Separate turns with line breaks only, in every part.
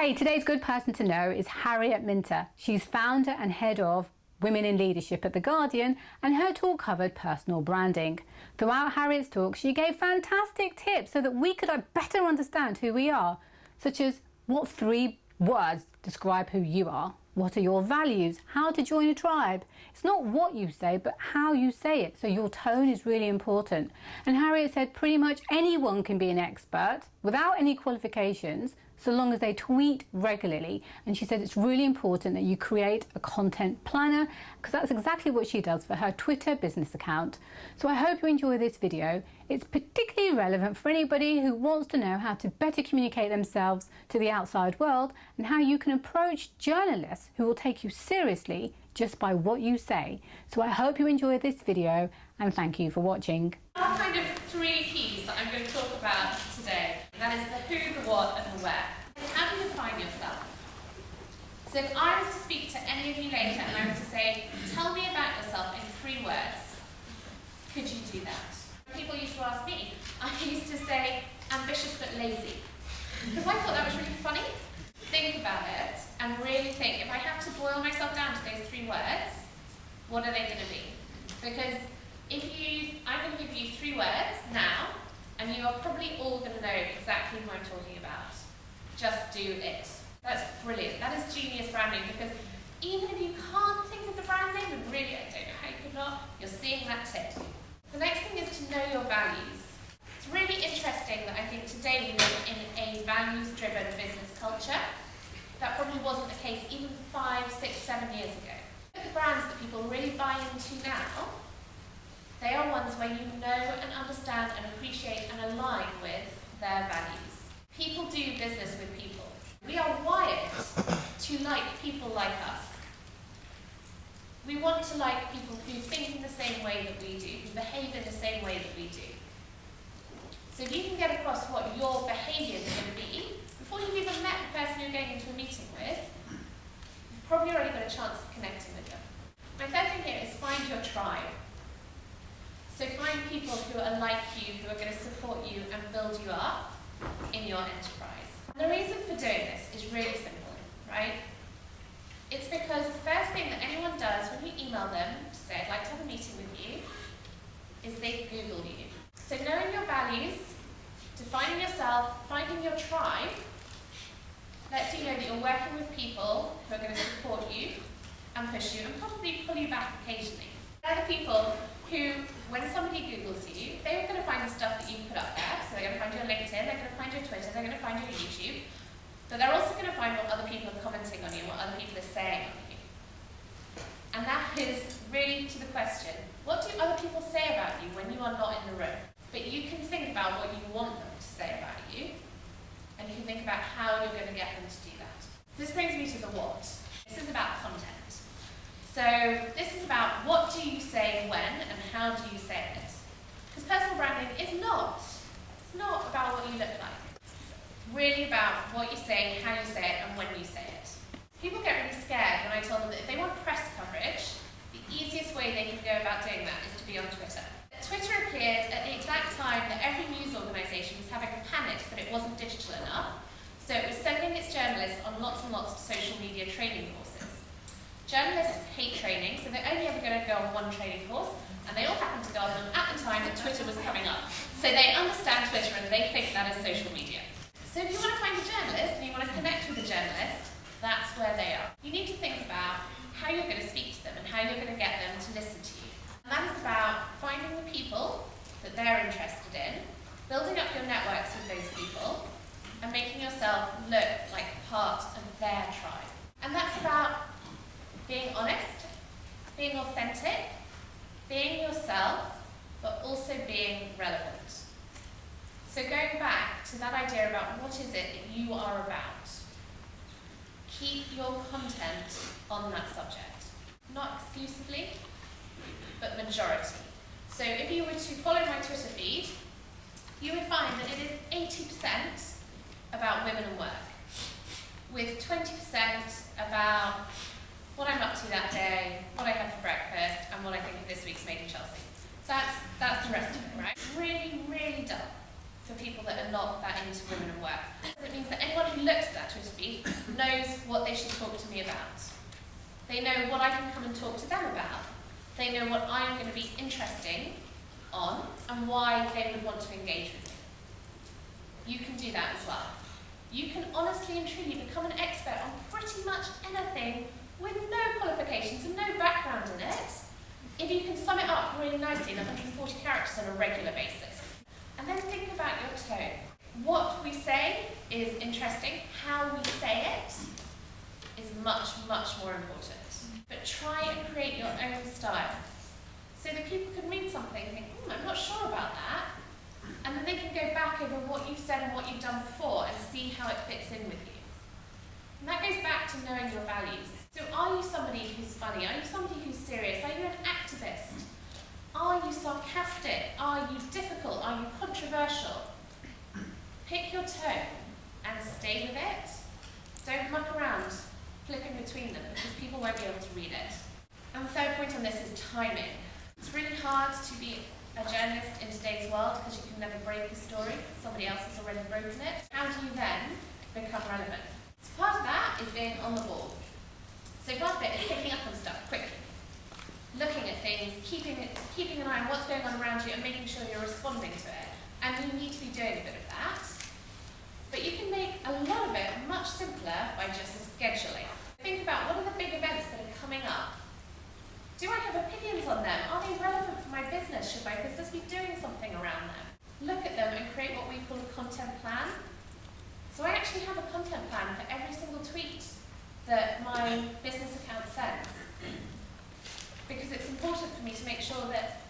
Hi, today's good person to know is Harriet Minter. She's founder and head of Women in Leadership at The Guardian, and her talk covered personal branding. Throughout Harriet's talk, she gave fantastic tips so that we could better understand who we are, such as what 3 words describe who you are, what are your values, how to join a tribe. It's not what you say, but how you say it, so your tone is really important. And Harriet said pretty much anyone can be an expert without any qualifications, so long as they tweet regularly. And she said it's really important that you create a content planner, because that's exactly what she does for her Twitter business account. So I hope you enjoy this video. It's particularly relevant for anybody who wants to know how to better communicate themselves to the outside world and how you can approach journalists who will take you seriously just by what you say. So I hope you enjoy this video and thank you for watching.
There are kind of 3 keys that I'm going to talk about today. That is the who, the what and the where. How do you define yourself? So if I was to speak to any of you later and I was to say, tell me about yourself in 3 words, could you do that? People used to ask me, I used to say ambitious but lazy. Because I thought that was really funny. Think about it and really think, if I have to boil myself down to those 3 words, what are they going to be? Because I'm going to give you 3 words now, and you are probably all going to know exactly who I'm talking about. Just do it. That's brilliant. That is genius branding, because even if you can't think of the brand name, and really I don't know how you could not, you're seeing that tip. The next thing is to know your values. It's really interesting that I think today we live in a values-driven business culture. That probably wasn't the case even 5, 6, 7 years ago. Look at the brands that people really buy into now. They are ones where you know and understand and appreciate and align with their values. People do business with people. We are wired to like people like us. We want to like people who think in the same way that we do, who behave in the same way that we do. So if you can get across what your behaviours are going to be, before you've even met the person you're going into a meeting with, you've probably already got a chance of connecting with them. My third thing here is find your tribe. So find people who are like you, who are going to support you and build you up in your enterprise. And the reason for doing this is really simple, right? It's because the first thing that anyone does when you email them to say, I'd like to have a meeting with you, is they Google you. So knowing your values, defining yourself, finding your tribe, lets you know that you're working with people who are going to support you and push you and probably pull you back occasionally. They're the people who, when somebody Googles you, they're going to find the stuff that you put up there. So they're going to find your LinkedIn, they're going to find your Twitter, they're going to find your YouTube. But they're also going to find what other people are commenting on you, what other people are saying on you. And that is really to the question, what do other people say about you when you are not in the room? But you can think about what you want them to say about you, and you can think about how you're going to get them to do that. This brings me to the what. This is about content. So this is about what do you say when and how do you say it. Because personal branding is not. It's not about what you look like. It's really about what you say, how you say it, and when you say it. People get really scared when I tell them that if they want press coverage, the easiest way they can go about doing that is to be on Twitter. Twitter appeared at the exact time that every news organisation was having a panic that it wasn't digital enough. So it was sending its journalists on lots and lots of social media training courses. Journalists hate training, so they're only ever going to go on one training course, and they all happen to go on them at the time that Twitter was coming up. So they understand Twitter and they think that is social media. So if you want to find a journalist and you want to connect with a journalist, that's where they are. You need to think about how you're going to speak to them and how you're going to get them to listen to you. And that is about finding the people that they're interested in, building up your networks with those people, and making yourself look like part of their tribe. And that's about being honest, being authentic, being yourself, but also being relevant. So going back to that idea about what is it that you are about, keep your content on that subject. Not exclusively, but majority. So if you were to follow my Twitter feed, you would find that it is 80% about women and work, with 20% about what I'm up to that day, what I had for breakfast, and what I think of this week's Made in Chelsea. So that's the rest of it, right? Really, really dull for people that are not that into women and work. It means that anyone who looks at that Twitter feed knows what they should talk to me about. They know what I can come and talk to them about. They know what I'm going to be interesting on and why they would want to engage with me. You can do that as well. You can honestly and truly become an expert on pretty much anything with no qualifications and no background in it, if you can sum it up really nicely in 140 characters on a regular basis. And then think about your tone. What we say is interesting. How we say it is much, much more important. But try and create your own style so that people can read something and think, I'm not sure about that. And then they can go back over what you've said and what you've done before and see how it fits in with you. And that goes back to knowing your values. So are you somebody who's funny? Are you somebody who's serious? Are you an activist? Are you sarcastic? Are you difficult? Are you controversial? Pick your tone and stay with it. Don't muck around flipping between them because people won't be able to read it. And the third point on this is timing. It's really hard to be a journalist in today's world because you can never break a story. Somebody else has already broken it. How do you then become relevant? So part of that is being on the ball. So part of it is picking up on stuff quickly. Looking at things, keeping an eye on what's going on around you and making sure you're responding to it. And you need to be doing a bit of that. But you can make a lot of it much simpler by just scheduling. Think about what are the big events that are coming up. Do I have opinions on them? Are they relevant for my business? Should my business be doing something around them? Look at them and create what we call a content plan. So I actually have a content plan for every single tweet that my business account sends. Because it's important for me to make sure that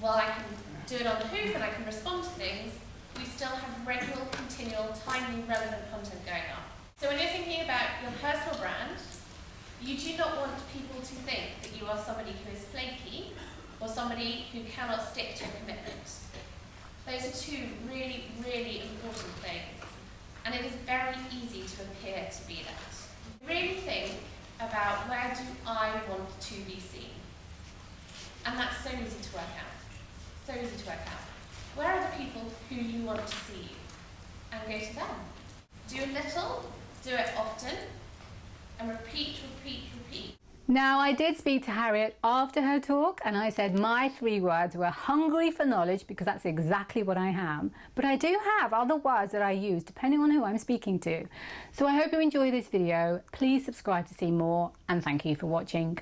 while I can do it on the hoof and I can respond to things, we still have regular, continual, timely, relevant content going on. So when you're thinking about your personal brand, you do not want people to think that you are somebody who is flaky or somebody who cannot stick to a commitment. Those are two really, really important things. And it is very easy to appear to be that. Really think about where do I want to be seen? And that's so easy to work out. So easy to work out. Where are the people who you want to see you? And go to them. Do a little, do it often, and repeat, repeat, repeat.
Now, I did speak to Harriet after her talk and I said my 3 words were hungry for knowledge because that's exactly what I am. But I do have other words that I use depending on who I'm speaking to. So I hope you enjoy this video. Please subscribe to see more and thank you for watching.